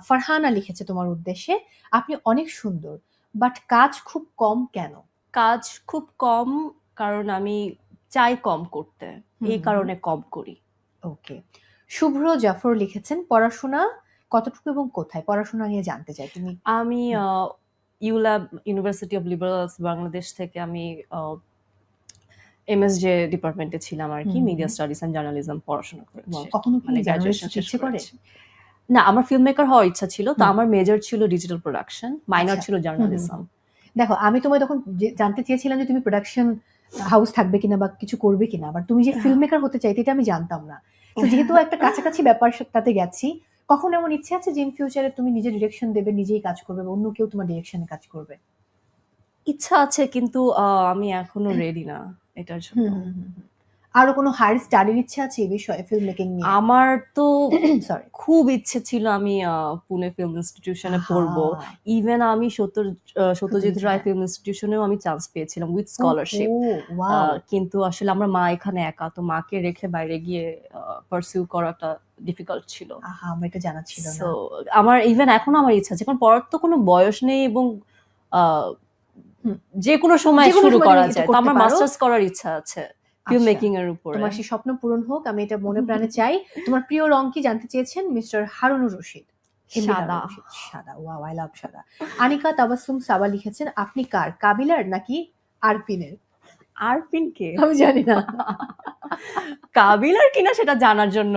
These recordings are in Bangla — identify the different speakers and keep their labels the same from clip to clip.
Speaker 1: ফারহানা লিখেছে তোমার উদ্দেশ্যে, আপনি অনেক সুন্দর, বাট কাজ খুব কম কেন?
Speaker 2: কাজ খুব কম, কারণ আমি চাই কম করতে, এই
Speaker 1: হুম।
Speaker 2: কারণে কম করি।
Speaker 1: ওকে। শুভ্র জাফর লিখেছেন, পড়াশোনা কতটুকু এবং কোথায়? পড়াশোনা নিয়ে জানতে চাই। তুমি
Speaker 2: আমি ULAB, university of liberal arts Bangladesh থেকে আমি এমএসজে ডিপার্টমেন্টে ছিলাম আর কি, মিডিয়া স্টাডিজ অ্যান্ড জার্নালিজম পড়াশোনা করেছি,
Speaker 1: কখনো কি
Speaker 2: মানে
Speaker 1: জার্নালিস্ট
Speaker 2: গ্রাজুয়েশন
Speaker 1: হতে
Speaker 2: শেষ
Speaker 1: ইচ্ছে করে?
Speaker 2: করেছি। না, আমার ফিল্ম মেকার হওয়ার ইচ্ছা ছিল, তো
Speaker 1: হুম।
Speaker 2: আমার মেজর ছিল ডিজিটাল প্রোডাকশন, মাইনর
Speaker 1: আচ্ছা।
Speaker 2: ছিল জার্নালিজম।
Speaker 1: দেখো, আমি তোমায় তখন জানতে চেয়েছিলাম যে তুমি প্রোডাকশন হাউস থাকবে কিনা বা কিছু করবে কিনা, বাট তুমি যে ফিল্ম মেকার হতে চাইতে এটা আমি জানতাম না। তো যেহেতু একটা কাছাকাছি ব্যাপারটাতে গেছি, কখন এমন ইচ্ছে আছে যে ইন ফিউচারে তুমি নিজে ডিরেকশন দেবে, নিজেই কাজ করবে, বা অন্য কেউ তোমার ডিরেকশনে কাজ করবে?
Speaker 2: ইচ্ছা আছে, কিন্তু আমি এখনো রেডি না এটার জন্য।
Speaker 1: আরো কোনো হায়ার স্টাডির ইচ্ছে আছে এই বিষয়ে, ফিল্ম মেকিং নিয়ে?
Speaker 2: আমার তো
Speaker 1: সরি।
Speaker 2: খুব ইচ্ছে ছিল আমি পুনে ফিল্ম ইনস্টিটিউশনে পড়বো। ইভেন আমি সত্যজিৎ রায় ফিল্ম ইনস্টিটিউশনেও আমি চান্স পেয়েছিলাম উইথ স্কলারশিপ।
Speaker 1: ওয়াও।
Speaker 2: কিন্তু আসলে আমার মা এখানে একা, তো মাকে রেখে বাইরে গিয়ে পারসিউ করাটা ডিফিকাল্ট ছিল।
Speaker 1: আমার এটা জানা ছিল না।
Speaker 2: সো আমার ইভেন এখনো আমার ইচ্ছা আছে, কারণ পড়ার তো কোনো বয়স নেই, এবং যে কোনো সময় শুরু করা যায়। তো আমার মাস্টার্স করার ইচ্ছা আছে ফিল্ম মেকিং এর উপরে।
Speaker 1: তোমার সেই স্বপ্ন পূরণ হোক, আমি এটা মনে প্রাণে চাই। তোমার প্রিয় রং কি জানতে চেয়েছেন মিস্টার হারুনুর রশিদ।
Speaker 2: সাদা।
Speaker 1: সাদা। ওয়াও, আই লাভ সাদা। আনিকা তাবাসসুম সাবা লিখেছেন, আপনি কার, কাবিলার নাকি আরপিনের?
Speaker 2: আরপিন কে?
Speaker 1: আমি জানি না।
Speaker 2: কাবিলার কিনা সেটা জানার জন্য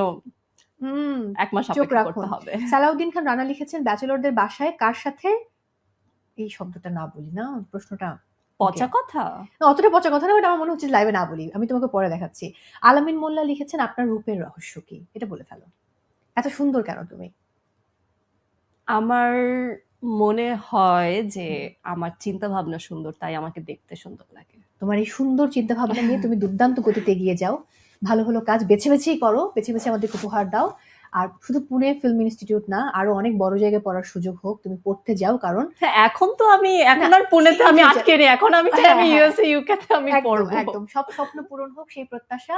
Speaker 2: এক মাস
Speaker 1: চোখ
Speaker 2: অপেক্ষা
Speaker 1: রাখুন।
Speaker 2: করতে হবে।
Speaker 1: সালাউদ্দিন খান রানা লিখেছেন, ব্যাচেলরদের বাসায় কার সাথে, এই শব্দটা না বলি না, প্রশ্নটা
Speaker 2: পচা কথা।
Speaker 1: অতটা পচা কথা না, বাট আমার মনে হচ্ছে লাইভে না বলি, আমি তোমাকে পরে দেখাচ্ছি। আলামিন মোল্লা লিখেছেন, আপনার রূপের রহস্য কি? এটা বলে ফেলো। এত সুন্দর কেন তুমি?
Speaker 2: আমার মনে হয় যে আমার চিন্তা ভাবনা সুন্দর, তাই আমাকে দেখতে সুন্দর লাগে।
Speaker 1: তোমার এই সুন্দর চিন্তা ভাবনা নিয়ে তুমি দুর্দান্ত গতিতে এগিয়ে যাও। ভালো ভালো কাজ বেছে বেছেই করো, বেছে বেছে আমাদেরকে উপহার দাও। আর শুধু পুনে ফিল্ম ইনস্টিটিউট না, আরো অনেক বড় জায়গায় পড়ার সুযোগ হোক, তুমি পড়তে যাও। কারণ
Speaker 2: এখন তো আমি এখন আর পুনেতে আমি আটকে নেই, এখন আমি চাই আমি ইউএসএ ইউকে তে আমি পড়বো।
Speaker 1: একদম সব স্বপ্ন পূরণ হোক, সেই প্রত্যাশা।